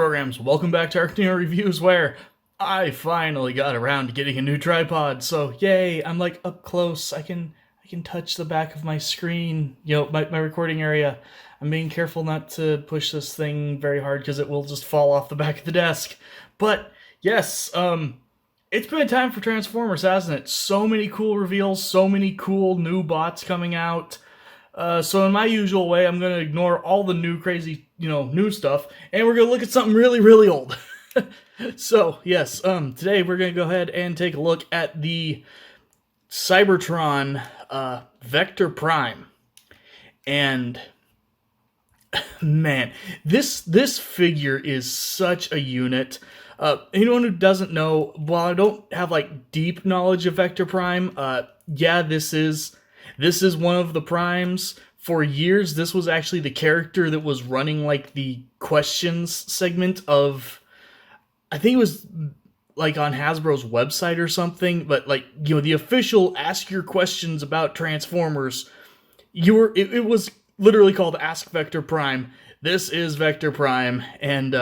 programs, welcome back to ArcNeo Reviews, where I finally got around to getting a new tripod. So yay, I'm like up close. I can touch the back of my screen, my recording area. I'm being careful not to push this thing very hard because it will just fall off the back of the desk. But yes, it's been time for Transformers, hasn't it? So many cool reveals, so many cool new bots coming out. So in my usual way, I'm going to ignore all the new crazy, new stuff, and we're going to look at something really, really old. So, yes, today we're going to go ahead and take a look at the Cybertron Vector Prime. And, man, this figure is such a unit. Anyone who doesn't know, while I don't have, deep knowledge of Vector Prime, yeah, this is one of the primes. For years, this was actually the character that was running, the questions segment of, I think it was, on Hasbro's website or something, but, the official ask your questions about Transformers, it was literally called Ask Vector Prime. This is Vector Prime, and,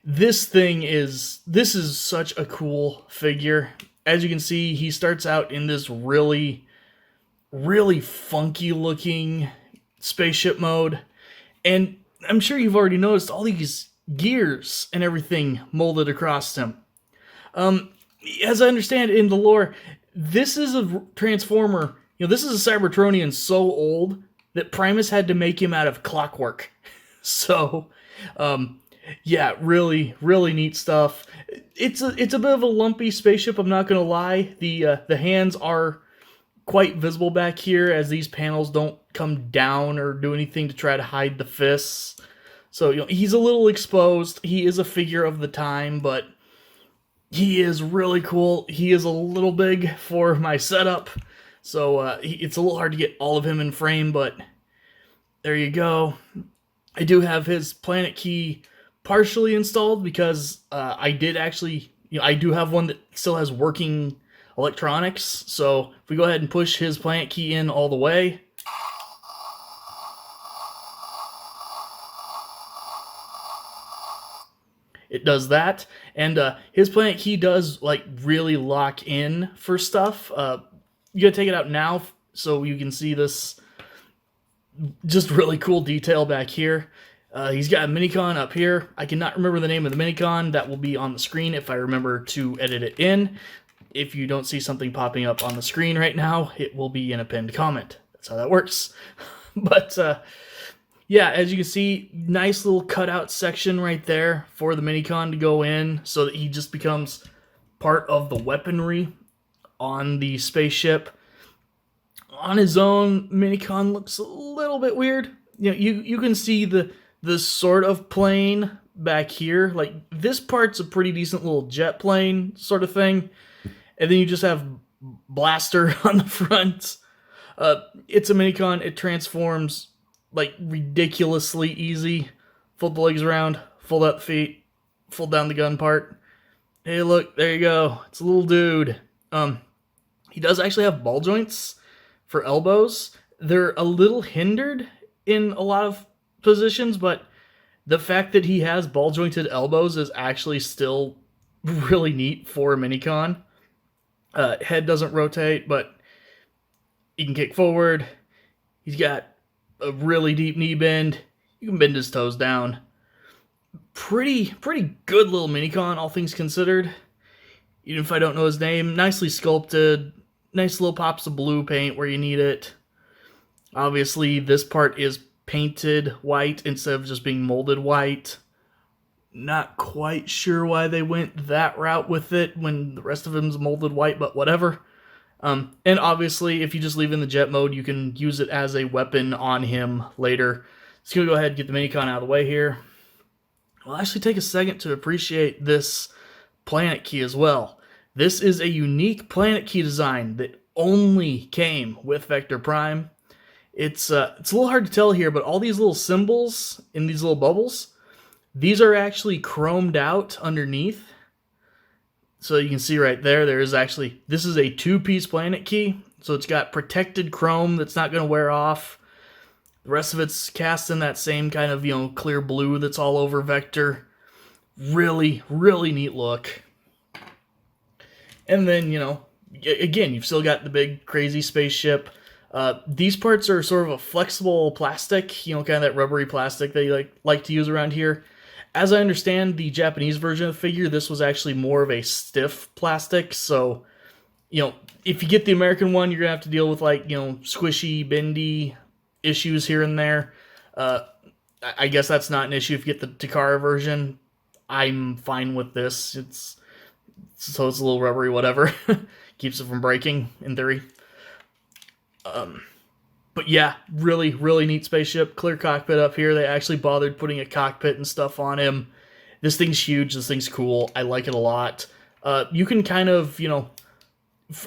this is such a cool figure. As you can see, he starts out in this really funky looking spaceship mode, and I'm sure you've already noticed all these gears and everything molded across him. As I understand in the lore, this is a Transformer, this is a Cybertronian so old that Primus had to make him out of clockwork. So, yeah, really neat stuff. It's a bit of a lumpy spaceship, I'm not gonna lie. The hands are quite visible back here, as these panels don't come down or do anything to try to hide the fists. So, he's a little exposed. He is a figure of the time, but he is really cool. He is a little big for my setup, so it's a little hard to get all of him in frame, but there you go. I do have his planet key partially installed because I did actually, I do have one that still has working electronics, so if we go ahead and push his planet key in all the way, it does that, and his planet key does really lock in for stuff. You gotta take it out now so you can see this just really cool detail back here. He's got a minicon up here. I cannot remember the name of the minicon. That will be on the screen if I remember to edit it in. If you don't see something popping up on the screen right now, it will be in a pinned comment. That's how that works. But, yeah, as you can see, nice little cutout section right there for the minicon to go in so that he just becomes part of the weaponry on the spaceship. On his own, minicon looks a little bit weird. You can see the sort of plane back here. This part's a pretty decent little jet plane sort of thing. And then you just have Blaster on the front. It's a minicon. It transforms ridiculously easy. Fold the legs around, fold out the feet, fold down the gun part. Hey, look, there you go. It's a little dude. He does actually have ball joints for elbows. They're a little hindered in a lot of positions, but the fact that he has ball jointed elbows is actually still really neat for a minicon. Head doesn't rotate, but he can kick forward. He's got a really deep knee bend. You can bend his toes down. Pretty good little minicon, all things considered. Even if I don't know his name, nicely sculpted. Nice little pops of blue paint where you need it. Obviously, this part is painted white instead of just being molded white. Not quite sure why they went that route with it when the rest of him's molded white, but whatever. And obviously, if you just leave in the jet mode, you can use it as a weapon on him later. So I'm going to go ahead and get the minicon out of the way here. I'll actually take a second to appreciate this planet key as well. This is a unique planet key design that only came with Vector Prime. It's a little hard to tell here, but all these little symbols in these little bubbles, these are actually chromed out underneath. So you can see right there, this is a two-piece planet key. So it's got protected chrome that's not going to wear off. The rest of it's cast in that same kind of, clear blue that's all over Vector. Really, really neat look. And then, you know, again, you've still got the big crazy spaceship. These parts are sort of a flexible plastic, you know, kind of that rubbery plastic that you like to use around here. As I understand the Japanese version of the figure, this was actually more of a stiff plastic, so, you know, if you get the American one, you're going to have to deal with, like, you know, squishy, bendy issues here and there. I guess that's not an issue if you get the Takara version. I'm fine with this. It's a little rubbery, whatever. Keeps it from breaking, in theory. But yeah, really, really neat spaceship. Clear cockpit up here. They actually bothered putting a cockpit and stuff on him. This thing's huge. This thing's cool. I like it a lot. You can kind of, you know,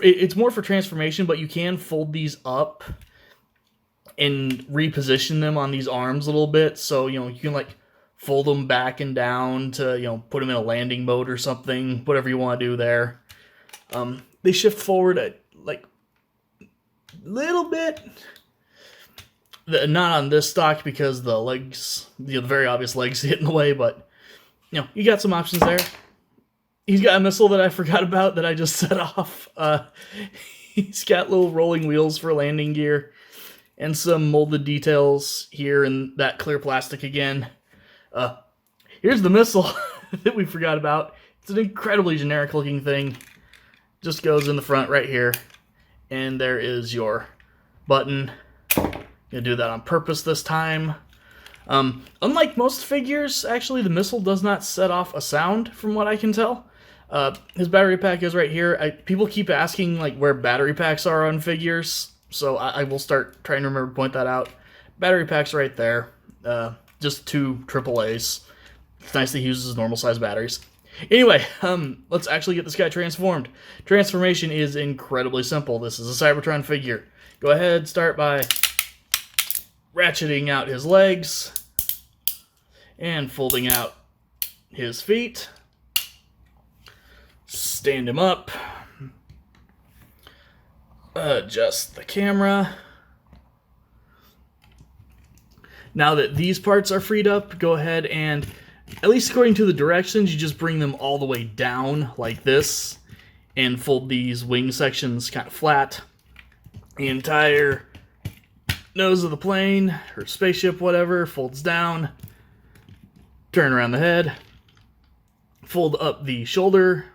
it's more for transformation, but you can fold these up and reposition them on these arms a little bit. So, you know, you can like fold them back and down to, you know, put them in a landing mode or something, whatever you want to do there. They shift forward at like little bit. Not on this stock because the legs, you know, the very obvious legs get in the way, but, you know, you got some options there. He's got a missile that I forgot about that I just set off. He's got little rolling wheels for landing gear and some molded details here in that clear plastic again. Here's the missile that we forgot about. It's an incredibly generic looking thing. Just goes in the front right here. And there is your button. Gonna do that on purpose this time. Unlike most figures, actually, the missile does not set off a sound, from what I can tell. His battery pack is right here. People keep asking like where battery packs are on figures, so I will start trying to remember to point that out. Battery pack's right there. Just 2 AAAs. It's nice that he uses normal size batteries. Anyway, let's actually get this guy transformed. Transformation is incredibly simple. This is a Cybertron figure. Go ahead, start by ratcheting out his legs and folding out his feet. Stand him up. Adjust the camera. Now that these parts are freed up, go ahead and, at least according to the directions, you just bring them all the way down like this and fold these wing sections kind of flat. The entire nose of the plane, or spaceship, whatever, folds down. Turn around the head. Fold up the shoulder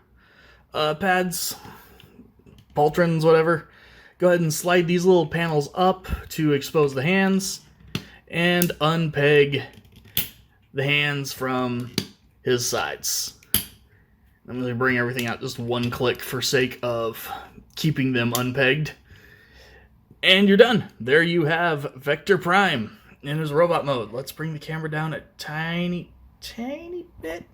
pads, pauldrons, whatever. Go ahead and slide these little panels up to expose the hands. And unpeg the hands from his sides. I'm going to bring everything out just one click for sake of keeping them unpegged. And you're done. There you have Vector Prime in his robot mode. Let's bring the camera down a tiny bit.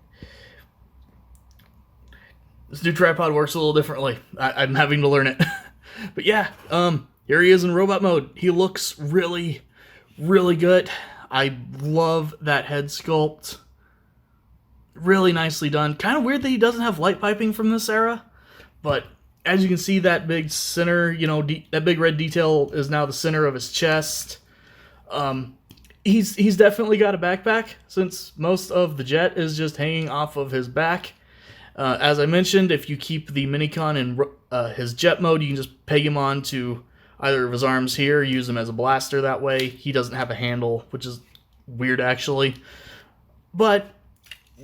This new tripod works a little differently. I'm having to learn it. But yeah, here he is in robot mode. He looks really, really good. I love that head sculpt. Really nicely done. Kind of weird that he doesn't have light piping from this era, but as you can see, that big center, you know, that big red detail is now the center of his chest. He's definitely got a backpack, since most of the jet is just hanging off of his back. As I mentioned, if you keep the Minicon in his jet mode, you can just peg him on to either of his arms here, use him as a blaster that way. He doesn't have a handle, which is weird, actually. But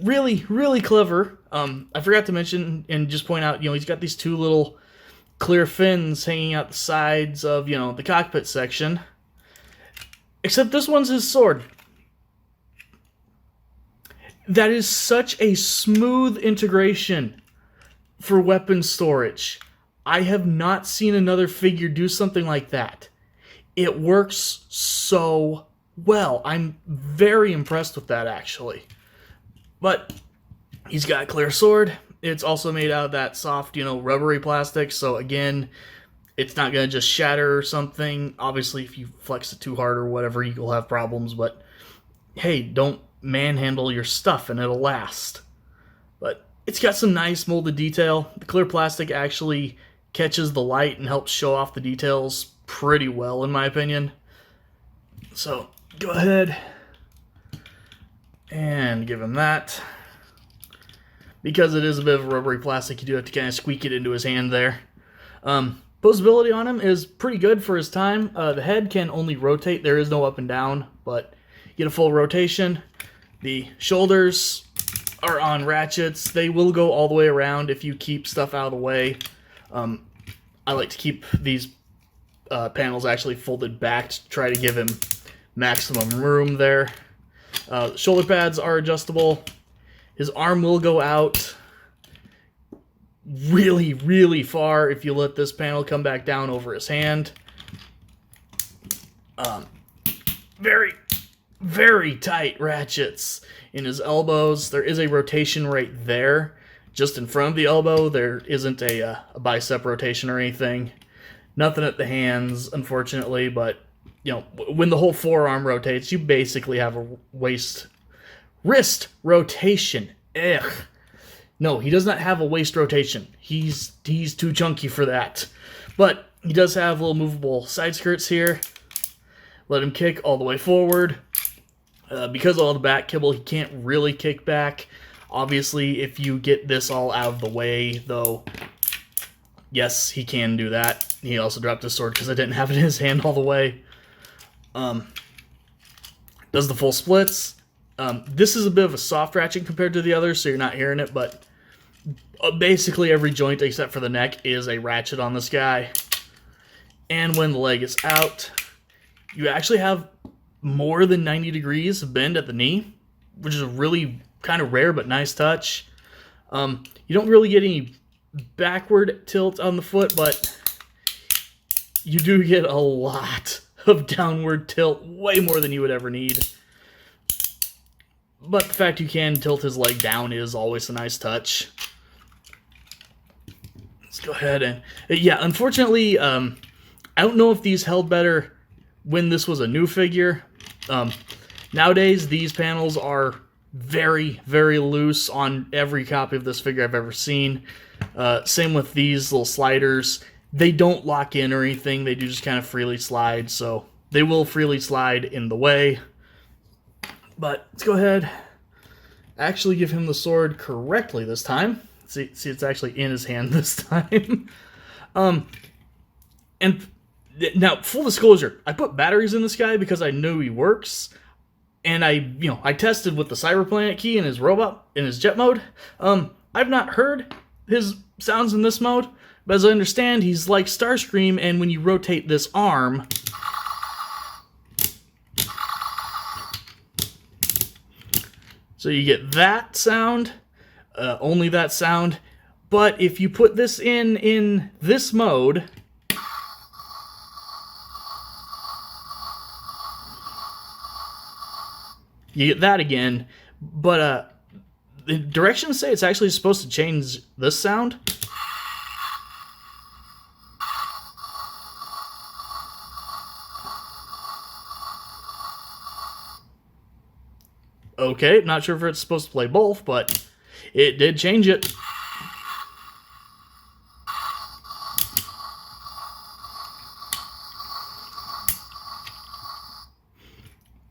really, really clever. I forgot to mention and just point out, you know, he's got these 2 little clear fins hanging out the sides of, you know, the cockpit section. Except this one's his sword. That is such a smooth integration for weapon storage. I have not seen another figure do something like that. It works so well. I'm very impressed with that, actually. But he's got a clear sword. It's also made out of that soft, you know, rubbery plastic. So again, it's not going to just shatter or something. Obviously, if you flex it too hard or whatever, you'll have problems. But hey, don't manhandle your stuff and it'll last. But it's got some nice molded detail. The clear plastic actually catches the light and helps show off the details pretty well, in my opinion. So go ahead and give him that. because it is a bit of a rubbery plastic, you do have to kind of squeak it into his hand there. Posability on him is pretty good for his time. The head can only rotate. There is no up and down, but you get a full rotation. The shoulders are on ratchets. They will go all the way around if you keep stuff out of the way. I like to keep these panels actually folded back to try to give him maximum room there. Shoulder pads are adjustable. His arm will go out really, really far if you let this panel come back down over his hand. Very, very tight ratchets in his elbows. There is a rotation right there, just in front of the elbow. There isn't a bicep rotation or anything. Nothing at the hands, unfortunately, but you know, when the whole forearm rotates, you basically have a wrist rotation. Ugh. No, he does not have a waist rotation. He's too chunky for that. But he does have little movable side skirts here. Let him kick all the way forward. Because of all the back kibble, he can't really kick back. Obviously, if you get this all out of the way, though, yes, he can do that. He also dropped his sword because I didn't have it in his hand all the way. Does the full splits. This is a bit of a soft ratchet compared to the others, so you're not hearing it, but basically every joint except for the neck is a ratchet on this guy. And when the leg is out, you actually have more than 90 degrees of bend at the knee, which is a really kind of rare but nice touch. You don't really get any backward tilt on the foot, but you do get a lot of downward tilt, way more than you would ever need. But the fact you can tilt his leg down is always a nice touch. Let's go ahead and... yeah, unfortunately, I don't know if these held better when this was a new figure. Nowadays, these panels are very, very loose on every copy of this figure I've ever seen. Same with these little sliders. They don't lock in or anything. They do just kind of freely slide, so they will freely slide in the way. But let's go ahead, actually give him the sword correctly this time. See, it's actually in his hand this time. And now, full disclosure, I put batteries in this guy because I know he works, and I tested with the Cyberplanet key in his robot, in his jet mode. I've not heard his sounds in this mode, but as I understand, he's like Starscream, and when you rotate this arm, so you get that sound, only that sound. But if you put this in this mode, you get that again. But the directions say it's actually supposed to change this sound. Okay, not sure if it's supposed to play both, but it did change it.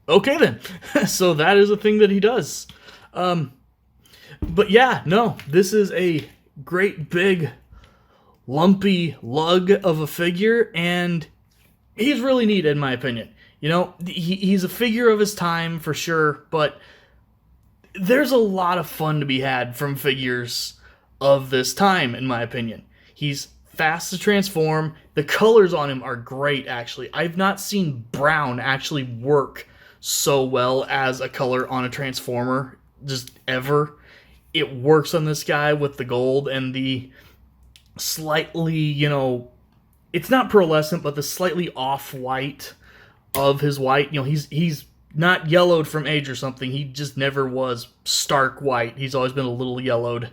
Okay then, so that is a thing that he does. But yeah, no, this is a great big lumpy lug of a figure, and he's really neat in my opinion. You know, he's a figure of his time for sure, but there's a lot of fun to be had from figures of this time, in my opinion. He's fast to transform. The colors on him are great, actually. I've not seen brown actually work so well as a color on a Transformer, just ever. It works on this guy with the gold and the slightly, you know, it's not pearlescent, but the slightly off-white of his white. You know, he's not yellowed from age or something. He just never was stark white. He's always been a little yellowed.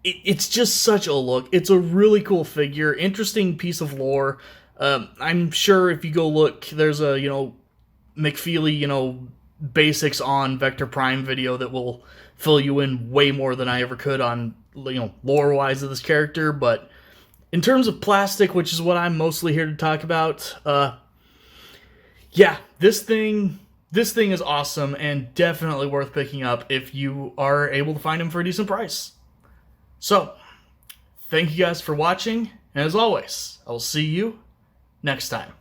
It's just such a look. It's a really cool figure. Interesting piece of lore. I'm sure if you go look, there's a, you know, McFeely, you know, basics on Vector Prime video that will fill you in way more than I ever could on, you know, lore-wise of this character. But in terms of plastic, which is what I'm mostly here to talk about, yeah, this thing this thing is awesome and definitely worth picking up if you are able to find them for a decent price. So, thank you guys for watching, and as always, I will see you next time.